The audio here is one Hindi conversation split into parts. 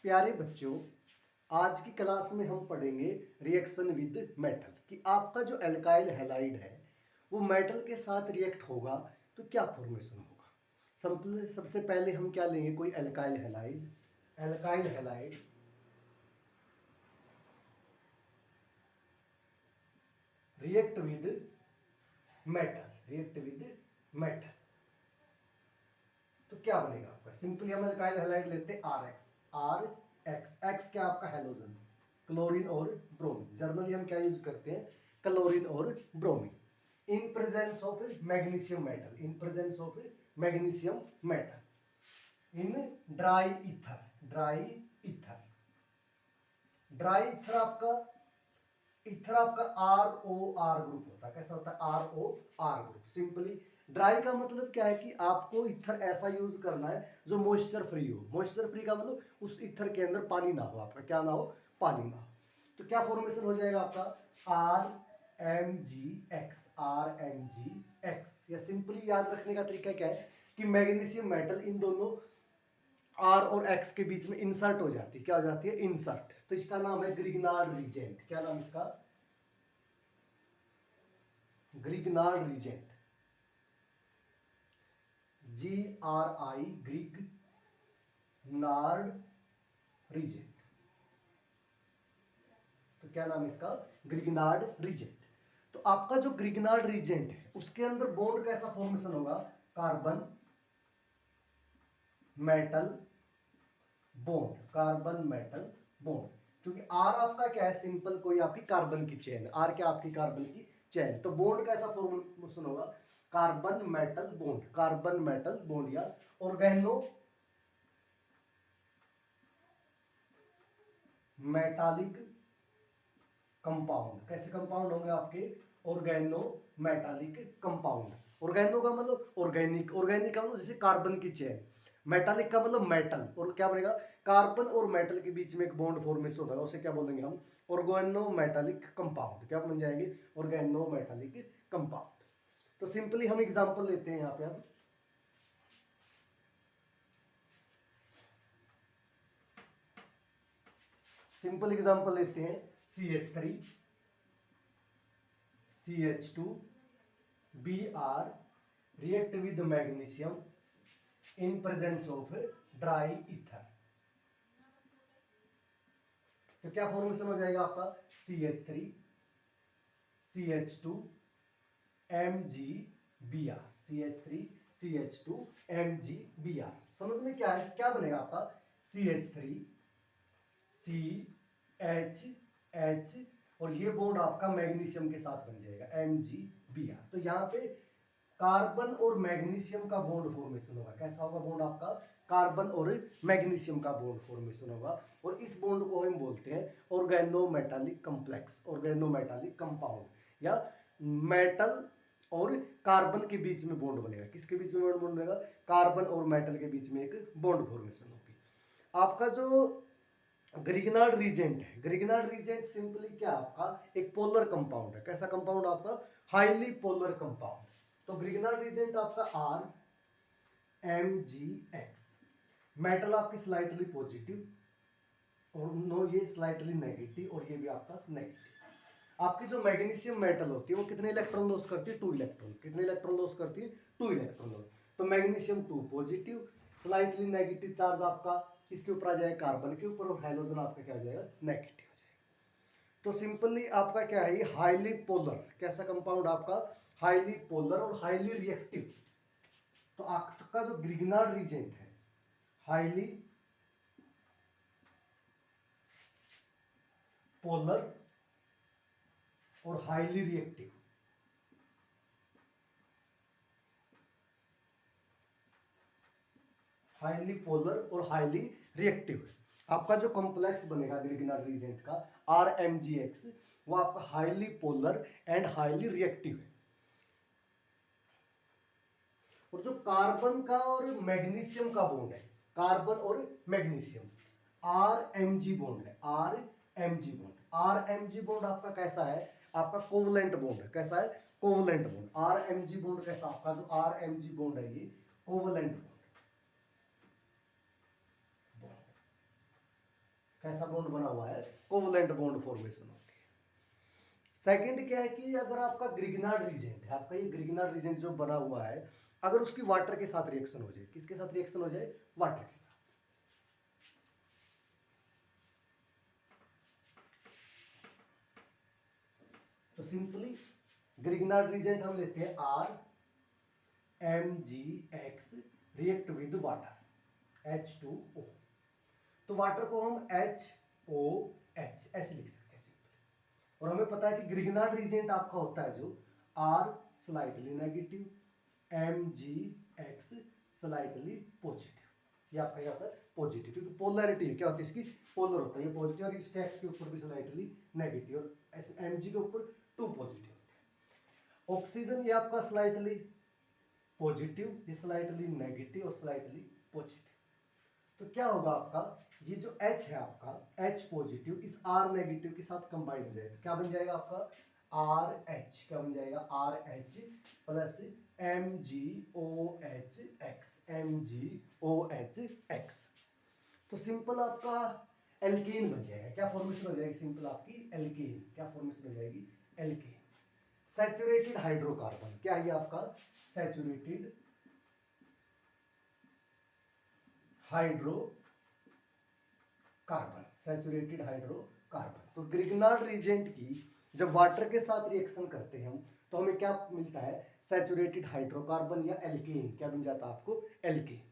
प्यारे बच्चों, आज की क्लास में हम पढ़ेंगे रिएक्शन विद मेटल कि आपका जो एल्काइल हैलाइड है वो मेटल के साथ रिएक्ट होगा तो क्या फॉर्मेशन होगा। सबसे पहले हम क्या लेंगे, कोई alkyl halide react with metal तो क्या बनेगा आपका। सिंपली हम एल्काइल हैलाइड लेते हैं आर एक्स क्या आपका हैलोजन, क्लोरीन और ब्रोमीन। जनरली हम क्या यूज करते हैं, क्लोरीन और bromine in presence of magnesium metal in dry ether आपका ROR ग्रुप होता है। कैसा होता है, ROR ग्रुप। सिंपली ड्राई का मतलब क्या है कि आपको ईथर ऐसा यूज करना है जो मॉइस्चर फ्री हो। मॉइस्चर फ्री का मतलब उस ईथर के अंदर पानी ना हो, आपका क्या ना हो, पानी ना हो। तो क्या फॉर्मेशन हो जाएगा आपका RMgX। या सिंपली याद रखने का तरीका क्या है कि मैग्नीशियम मेटल इन दोनों आर और एक्स के बीच में इंसर्ट हो जाती है। क्या हो जाती है, इंसर्ट। तो इसका नाम है ग्रिग्नार्ड रीजेंट। क्या नाम इसका, Grignard reagent, GRI Grignard reagent. तो क्या नाम है इसका, ग्रिग्नार्ड रीजेंट। तो आपका जो ग्रिग्नार्ड रीजेंट है उसके अंदर बॉन्ड कैसा फॉर्मेशन होगा, कार्बन मेटल बॉन्ड। क्योंकि आर आपका क्या है, सिंपल कोई आपकी कार्बन की चेन, आर क्या आपकी कार्बन की चेन। तो बॉन्ड कैसा फॉर्मेशन होगा, कार्बन मेटल बॉन्ड या ऑर्गेनो मेटालिक कंपाउंड। कैसे कंपाउंड होंगे आपके, ऑर्गेनो मेटालिक कंपाउंड। ऑर्गेनो का मतलब ऑर्गेनिक का मतलब जैसे कार्बन की चेन, मेटालिक का मतलब मेटल। और क्या बनेगा, कार्बन और मेटल के बीच में एक बॉन्ड फॉर्मेशन होगा, उसे क्या बोलेंगे हम, ऑर्गेनो मेटालिक कंपाउंड। क्या बन जाएंगे, ऑर्गेनो मेटालिक कंपाउंड। तो सिंपली हम एग्जांपल लेते हैं यहाँ पे। अब सिंपल एग्जांपल लेते हैं, CH3 CH2 Br react with magnesium in presence of dry ether। तो क्या फॉर्मेशन हो जाएगा आपका, CH3 CH2 MgBr, CH3 CH2 MgBr। समझ में क्या है, क्या बनेगा आपका, CH3 CH और ये बॉन्ड आपका मैग्नीशियम के साथ बन जाएगा MgBr। तो यहाँ पे कार्बन और मैग्नीशियम का बॉन्ड फॉर्मेशन होगा। कैसा होगा बॉन्ड आपका, कार्बन और मैग्नीशियम का बॉन्ड फॉर्मेशन होगा। और इस बॉन्ड को हम बोलते हैं ऑर्गेनोमेटालिक कॉम्प्लेक्स, ऑर्गेनोमेटालिक कंपाउंड। या मेटल और कार्बन के बीच में बॉन्ड बनेगा। किसके बीच में बॉन्ड बनेगा, कार्बन और मेटल के बीच में एक बॉन्ड फॉर्मेशन होगी। आपका जो ग्रिग्नार्ड रीजेंट सिंपली क्या आपका एक पोलर कंपाउंड है। कैसा कंपाउंड आपका, हाईली पोलर कंपाउंड। तो ग्रिग्नार्ड रीजेंट आपका RMgX। मेटल आपकी स्लाइटली पॉजिटिव और नो ये स्लाइटली नेगेटिव और ये भी आपका नेगेटिव। आपकी जो मैग्नीशियम मेटल होती है वो कितने इलेक्ट्रॉन लॉस करती है, 2 इलेक्ट्रॉन। कितने इलेक्ट्रॉन लॉस करती है, 2 इलेक्ट्रॉन लॉस। तो magnesium 2 positive, slightly negative charge आपका इसके ऊपर आ जाएगा कार्बन के ऊपर, और हाइड्रोजन आपका क्या हो जाएगा, नेगेटिव हो जाएगा। तो सिंपली आपका क्या है, ये हाईली पोलर, कैसा कंपाउंड आपका, हाईली पोलर और हाईली रिएक्टिव। तो आपका जो ग्रिग्नार्ड रीजेंट है, हाईली पोलर और हाईली रिएक्टिव। हाईली पोलर और हाईली रिएक्टिव। आपका जो कॉम्प्लेक्स बनेगा ग्रिग्नार्ड रीजेंट का RMgX, वो आपका highly polar and highly reactive है। और जो कार्बन का और मैग्नीशियम का बॉन्ड है, कार्बन और मैग्नीशियम RMg बॉन्ड है, RMg बॉन्ड आपका कैसा है, आपका कोवलेंट बॉन्ड है। कैसा है, कोवलेंट बॉन्ड। RMg बॉन्ड कैसा, आपका जो RMg बॉन्ड है ये कोवलेंट बॉन्ड। कैसा बॉन्ड बना हुआ है, कोवलेंट बॉन्ड फॉर्मेशन होती है। सेकंड क्या है कि अगर आपका ग्रिग्नार्ड रीजेंट है, आपका ये ग्रिग्नार्ड रीजेंट जो बना हुआ है, अगर उसकी वाटर के साथ रिएक्शन हो जाए, किसके साथ रिएक्शन हो जाए, वाटर के साथ, तो सिंपली ग्रिग्नार्ड रीजेंट हम लेते हैं R MgX react with water H2O, तो वाटर को हम HOH ऐसे लिख सकते हैं सिंपली। और हमें पता है कि ग्रिग्नार्ड रीजेंट आपका होता है जो R slightly negative, MgX slightly positive, ये आपका क्या होता है, पॉजिटिव, क्योंकि पोलैरिटी क्या होती है इसकी, पोलर होता है, ये पॉजिटिव और इसके एक्स के ऊपर भी स्लाइटली नेगेटिव और Mg के ऊपर 2 पॉजिटिव होते हैं। ऑक्सीजन ये आपका स्लाइटली पॉजिटिव, ये स्लाइटली नेगेटिव और स्लाइटली पॉजिटिव, तो क्या होगा आपका, ये जो H है आपका H पॉजिटिव इस R नेगेटिव के साथ कंबाइन हो जाएगा, तो क्या बन जाएगा आपका RH, क्या बन जाएगा RH प्लस MgOH, तो सिंपल आपका एल्केन बन जाएगा, क्या फॉर्मेशन हो जाएगी, सिंपल आपकी एल्केन, क्या फॉर्मेशन हो जाएगी, एल्केन। सैचुरेटेड हाइड्रोकार्बन, क्या है आपका सैचुरेटेड हाइड्रोकार्बन, सैचुरेटेड हाइड्रोकार्बन, तो ग्रिग्नार्ड रीजेंट की जब वाटर के साथ रिएक्शन करते हैं हम, तो हमें क्या मिलता है, सैचुरेटेड हाइड्रोकार्बन या एल्केन, क्या बन जाता है आपको, एल्केन।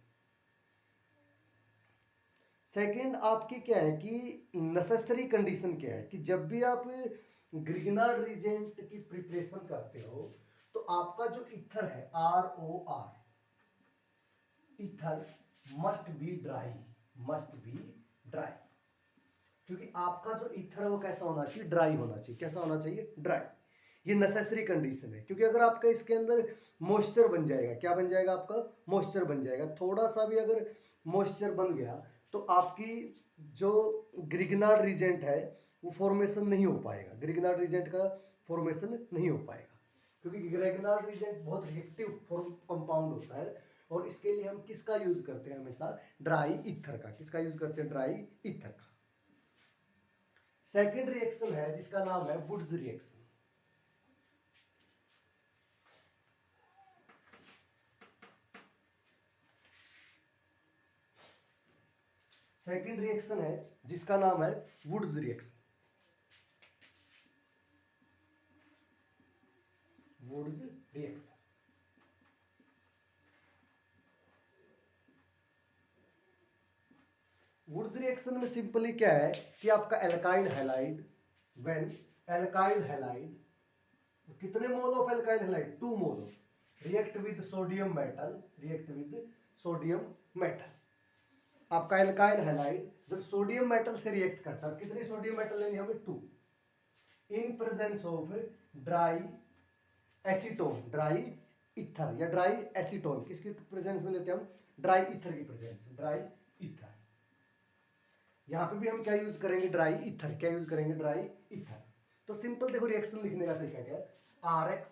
सेकेंड आपकी क्या है कि नेसेसरी कंडीशन क्या है कि जब भी आप ग्रिग्नार्ड रीजेंट की प्रिपरेशन करते हो, तो आपका जो ईथर है ROR, ether must be dry, must be dry, क्योंकि आपका जो ईथर है वो कैसा होना चाहिए, ड्राई होना चाहिए, कैसा होना चाहिए, ड्राई, ये नेसेसरी कंडीशन है, क्योंकि अगर आपका इसके अंदर मॉइस्चर बन जाएगा, क्या बन जाएगा आपका, मॉइस्चर बन जाएगा, थोड़ा सा भी अगर मॉइस्चर बन गया तो आपकी जो ग्रिग्नार्ड रीजेंट है वो फॉर्मेशन नहीं हो पाएगा, ग्रिग्नार्ड रीजेंट का फॉर्मेशन नहीं हो पाएगा, क्योंकि ग्रिग्नार्ड रीजेंट बहुत रिएक्टिव कंपाउंड होता है, और इसके लिए हम किसका यूज करते हैं हमेशा, ड्राई ईथर का, किसका यूज करते हैं, ड्राई ईथर का। सेकेंड रिएक्शन है जिसका नाम है वुड्स रिएक्शन, सेकेंड रिएक्शन है जिसका नाम है Wurtz reaction, Wurtz reaction. Wurtz reaction में सिंपली क्या है कि आपका alkyl halide, when alkyl halide, कितने mole of alkyl halide, 2 mole of, react with sodium metal, react with sodium metal, आपका एल्काइल हैलाइड जब सोडियम मेटल से रिएक्ट करता है, कितनी सोडियम मेटल लेनी हमें, 2, in presence of dry acetone, dry ether या ड्राई एसीटोन, किसकी प्रेजेंस में लेते हैं हम, ड्राई ईथर की प्रेजेंस में, ड्राई ईथर, यहां पे भी हम क्या यूज करेंगे, ड्राई ईथर, क्या यूज करेंगे, ड्राई ईथर। तो सिंपल देखो रिएक्शन लिखने का तरीका क्या है, RX,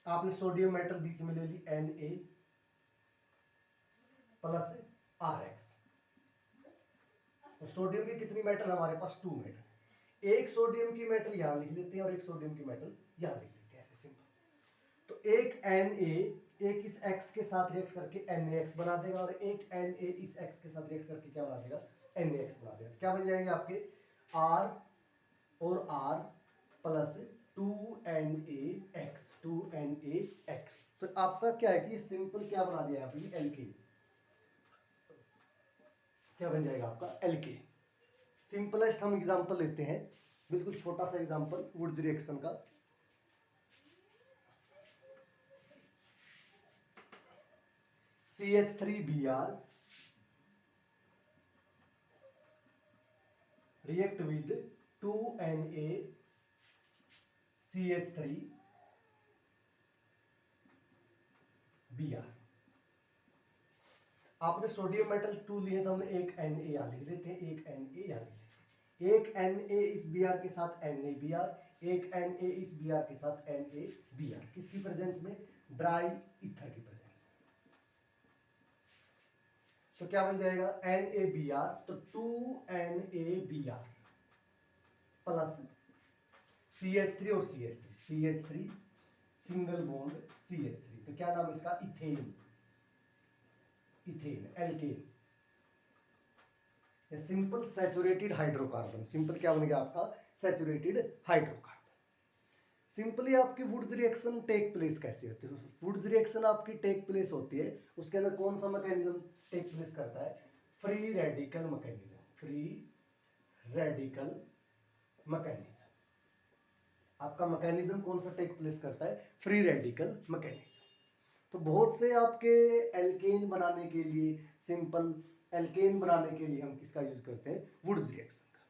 आपने सोडियम मेटल बीच में ले ली Na प्लस RX, और सोडियम की कितनी मेटल हमारे पास, 2 मेटल, एक सोडियम की मेटल यहां लिख लेते हैं और एक सोडियम की मेटल यहां लिख लेते हैं, ऐसे सिंपल। तो एक Na एक इस X के साथ रिएक्ट करके NaX बना देगा, और एक Na इस X के साथ रिएक्ट करके क्या बना देगा, NaX बना देगा, क्या बन जाएंगे आपके R और R प्लस 2NaX, 2NaX, तो आपका क्या है कि सिंपल क्या बना दिया यहाँ पे, एल्केन, क्या बन जाएगा आपका, एल्केन। सिंपलेस्ट हम एग्जांपल लेते हैं, बिल्कुल छोटा सा एग्जांपल वुड्स रिएक्शन का, CH3Br react with 2NaCH3Br, आपने सोडियम मेटल 2 लिए तो हमने एक Na यहाँ लिख लेते हैं, एक Na यहाँ लिख लेते हैं, एक Na इस Br के साथ NaBr, एक Na इस Br के साथ NaBr, किसकी प्रेजेंस में, ड्राई ईथर की प्रेजेंस में। तो क्या बन जाएगा NaBr, तो 2NaBr प्लस CH3 और CH3 सिंगल बॉन्ड CH3, तो क्या नाम है इसका ethane, alkane. Simple saturated hydrocarbon, simple क्या बन गया आपका सैचुरेटेड हाइड्रोकार्बन। सिंपली आपकी वुड्स रिएक्शन टेक प्लेस कैसे होती है? वुड्स रिएक्शन आपकी टेक प्लेस होती है, उसके अंदर कौन सा मैकेनिज्म टेक प्लेस करता है? Free radical mechanism, free radical mechanism. आपका मैकेनिज्म कौन सा टेक प्लेस करता है? Free radical mechanism. तो बहुत से आपके एल्केन बनाने के लिए, सिंपल एल्केन बनाने के लिए हम किसका यूज करते हैं? वुड्स रिएक्शन का।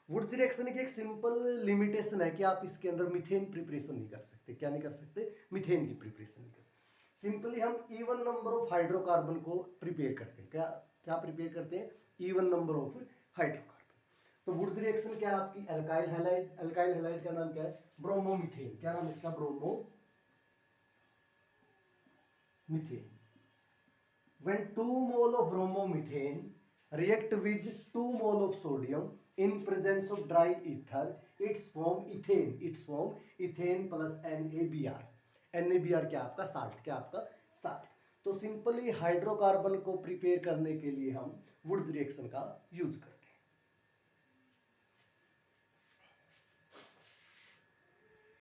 वुड्स रिएक्शन की एक सिंपल लिमिटेशन है कि आप इसके अंदर मीथेन प्रिपरेशन नहीं कर सकते। क्या नहीं कर सकते? मीथेन की प्रिपरेशन नहीं कर सकते। सिंपली हम इवन नंबर ऑफ हाइड्रोकार्बन को प्रिपेयर करते हैं। क्या क्या प्रिपेयर करते हैं? Even number of hydrocarbon. तो वुड्स रिएक्शन क्या है आपकी? एल्काइल हैलाइड, एल्काइल हैलाइड का नाम क्या है? ब्रोमोमीथेन। क्या नाम इसका? Bromomethane. When 2 mole of bromomethane react with 2 mole of sodium in presence of dry ether, it's form ethane. It's form ethane plus NaBr. NaBr क्या आपका? साल्ट। क्या आपका? साल्ट। तो सिंपली हाइड्रोकार्बन को प्रिपेयर करने के लिए हम वुड्स रिएक्शन का यूज करते हैं।